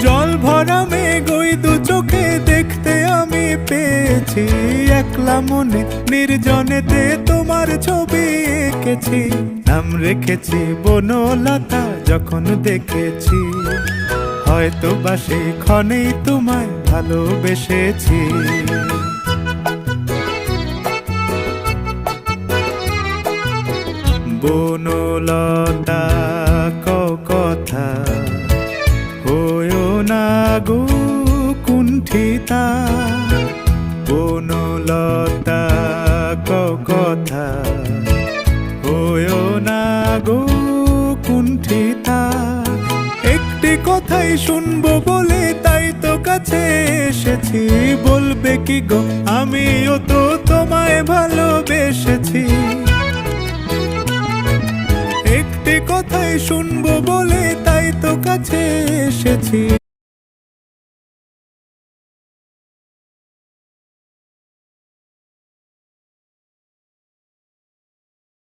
জল ভরা মেঘ ওই দু চোখে দেখতে আমি পেয়েছি, একলা মনে নির্জনেতে তোমার ছবি এঁকেছি। নাম রেখেছি বনলতা যখন দেখেছি, হয়তো বা সেই ক্ষণেই তোমায় ভালোবেসেছি। বনলতা কথা হয়ো না গো কুণ্ঠিতা, বনলতা কথা হয়ো না গো কুণ্ঠিতা। একটি কথাই শুনবো বলে তাই তো কাছে এসেছি, বলবে কি গো আমিও তো তোমায় ভালোবেসেছি। একটি কথাই শুনবো বলে তাই তো কাছে এসেছি,